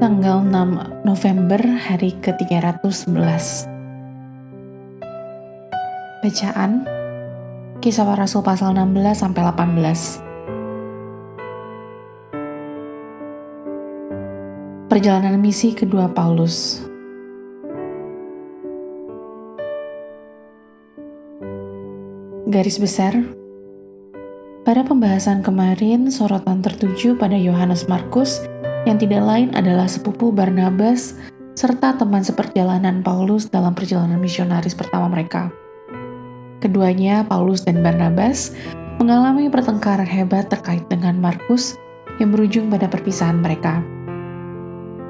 Tanggal 6 November hari ke-311. Bacaan Kisah Para Rasul pasal 16-18. Perjalanan misi kedua Paulus. Garis besar, pada pembahasan kemarin sorotan tertuju pada Yohanes Markus yang tidak lain adalah sepupu Barnabas serta teman seperjalanan Paulus dalam perjalanan misionaris pertama mereka. Keduanya, Paulus dan Barnabas, mengalami pertengkaran hebat terkait dengan Markus yang berujung pada perpisahan mereka.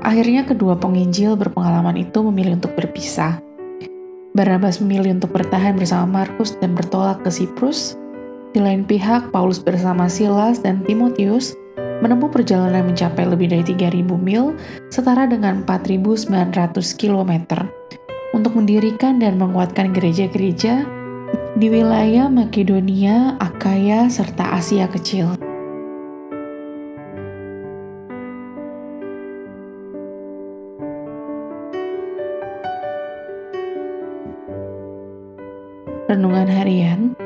Akhirnya kedua penginjil berpengalaman itu memilih untuk berpisah. Barnabas memilih untuk bertahan bersama Markus dan bertolak ke Siprus. Di lain pihak, Paulus bersama Silas dan Timotius menempuh perjalanan mencapai lebih dari 3.000 mil, setara dengan 4.900 km, untuk mendirikan dan menguatkan gereja-gereja di wilayah Makedonia, Akaya, serta Asia Kecil. Renungan harian.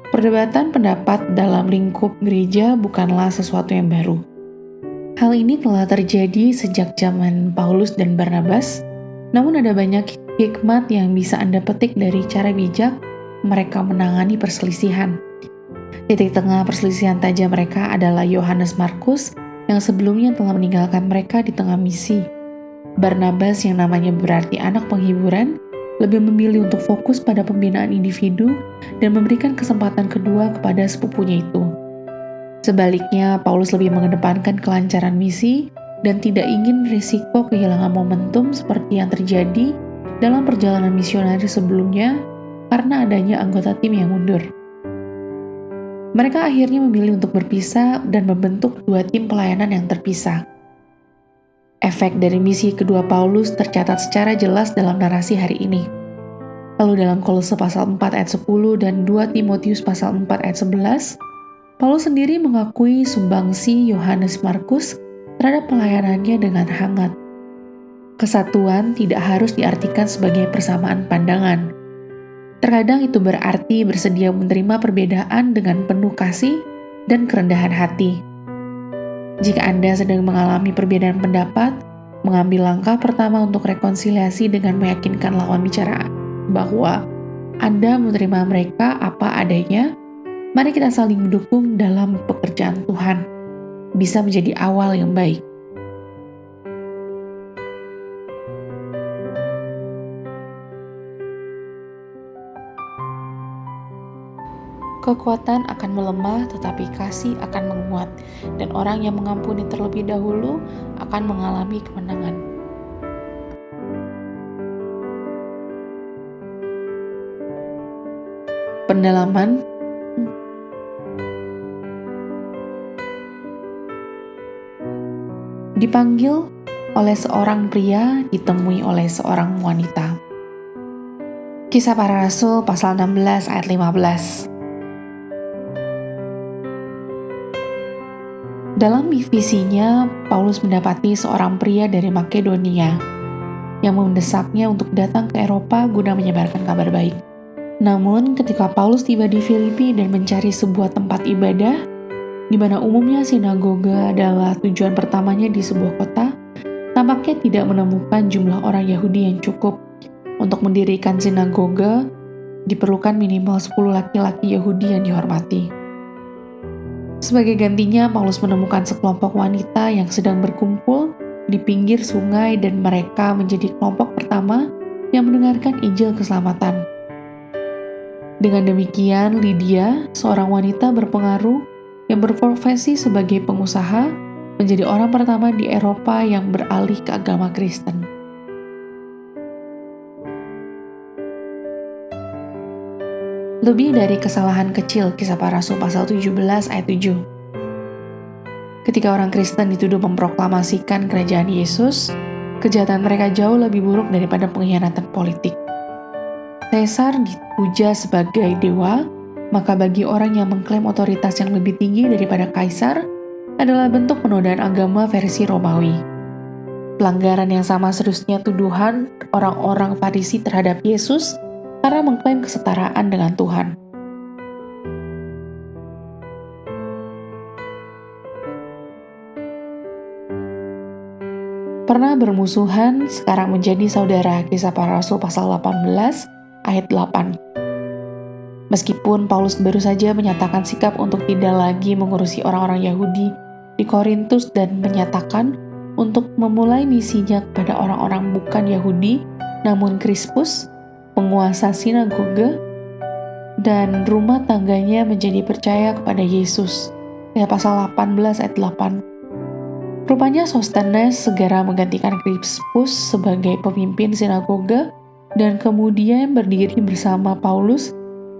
Perdebatan pendapat dalam lingkup gereja bukanlah sesuatu yang baru. Hal ini telah terjadi sejak zaman Paulus dan Barnabas, namun ada banyak hikmat yang bisa Anda petik dari cara bijak mereka menangani perselisihan. Titik tengah perselisihan tajam mereka adalah Yohanes Markus yang sebelumnya telah meninggalkan mereka di tengah misi. Barnabas yang namanya berarti anak penghiburan, lebih memilih untuk fokus pada pembinaan individu dan memberikan kesempatan kedua kepada sepupunya itu. Sebaliknya, Paulus lebih mengedepankan kelancaran misi dan tidak ingin risiko kehilangan momentum seperti yang terjadi dalam perjalanan misionaris sebelumnya karena adanya anggota tim yang mundur. Mereka akhirnya memilih untuk berpisah dan membentuk dua tim pelayanan yang terpisah. Efek dari misi kedua Paulus tercatat secara jelas dalam narasi hari ini. Lalu dalam Kolose pasal 4 ayat 10 dan 2 Timotius pasal 4 ayat 11, Paulus sendiri mengakui sumbangsi Yohanes Markus terhadap pelayanannya dengan hangat. Kesatuan tidak harus diartikan sebagai persamaan pandangan. Terkadang itu berarti bersedia menerima perbedaan dengan penuh kasih dan kerendahan hati. Jika Anda sedang mengalami perbedaan pendapat, mengambil langkah pertama untuk rekonsiliasi dengan meyakinkan lawan bicara bahwa Anda menerima mereka apa adanya, mari kita saling mendukung dalam pekerjaan Tuhan. Bisa menjadi awal yang baik. Kekuatan akan melemah, tetapi kasih akan menguat, dan orang yang mengampuni terlebih dahulu akan mengalami kemenangan. Pendalaman. Dipanggil oleh seorang pria, ditemui oleh seorang wanita. Kisah Para Rasul pasal 16 ayat 15. Dalam visinya, Paulus mendapati seorang pria dari Makedonia yang mendesaknya untuk datang ke Eropa guna menyebarkan kabar baik. Namun, ketika Paulus tiba di Filipi dan mencari sebuah tempat ibadah, di mana umumnya sinagoga adalah tujuan pertamanya di sebuah kota, tampaknya tidak menemukan jumlah orang Yahudi yang cukup. Untuk mendirikan sinagoga, diperlukan minimal 10 laki-laki Yahudi yang dihormati. Sebagai gantinya, Paulus menemukan sekelompok wanita yang sedang berkumpul di pinggir sungai dan mereka menjadi kelompok pertama yang mendengarkan Injil keselamatan. Dengan demikian, Lydia, seorang wanita berpengaruh yang berprofesi sebagai pengusaha, menjadi orang pertama di Eropa yang beralih ke agama Kristen. Lebih dari kesalahan kecil, Kisah Para Rasul pasal 17 ayat 7. Ketika orang Kristen dituduh memproklamasikan kerajaan Yesus, kejahatan mereka jauh lebih buruk daripada pengkhianatan politik. Kaisar dipuja sebagai dewa, maka bagi orang yang mengklaim otoritas yang lebih tinggi daripada kaisar, adalah bentuk penodaan agama versi Romawi. Pelanggaran yang sama seterusnya tuduhan orang-orang Farisi terhadap Yesus karena mengklaim kesetaraan dengan Tuhan. Pernah bermusuhan, sekarang menjadi saudara. Kisah Para Rasul pasal 18 ayat 8. Meskipun Paulus baru saja menyatakan sikap untuk tidak lagi mengurusi orang-orang Yahudi di Korintus dan menyatakan untuk memulai misinya kepada orang-orang bukan Yahudi, namun Krispus, penguasa sinagoge, dan rumah tangganya menjadi percaya kepada Yesus. Kisah pasal 18 ayat 8. Rupanya Sostenes segera menggantikan Krispus sebagai pemimpin sinagoge dan kemudian berdiri bersama Paulus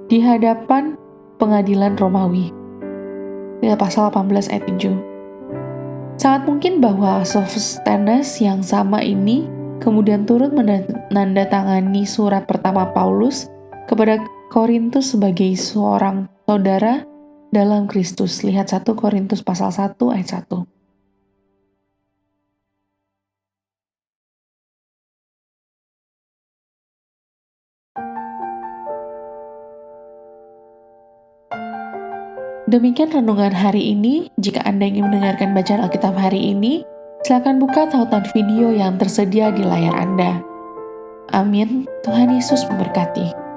di hadapan pengadilan Romawi. Kisah pasal 18 ayat 7. Sangat mungkin bahwa Sostenes yang sama ini kemudian turut menandatangani surat pertama Paulus kepada Korintus sebagai seorang saudara dalam Kristus. Lihat 1 Korintus pasal 1 ayat 1. Demikian renungan hari ini. Jika Anda ingin mendengarkan bacaan Alkitab hari ini, silakan buka tautan video yang tersedia di layar Anda. Amin. Tuhan Yesus memberkati.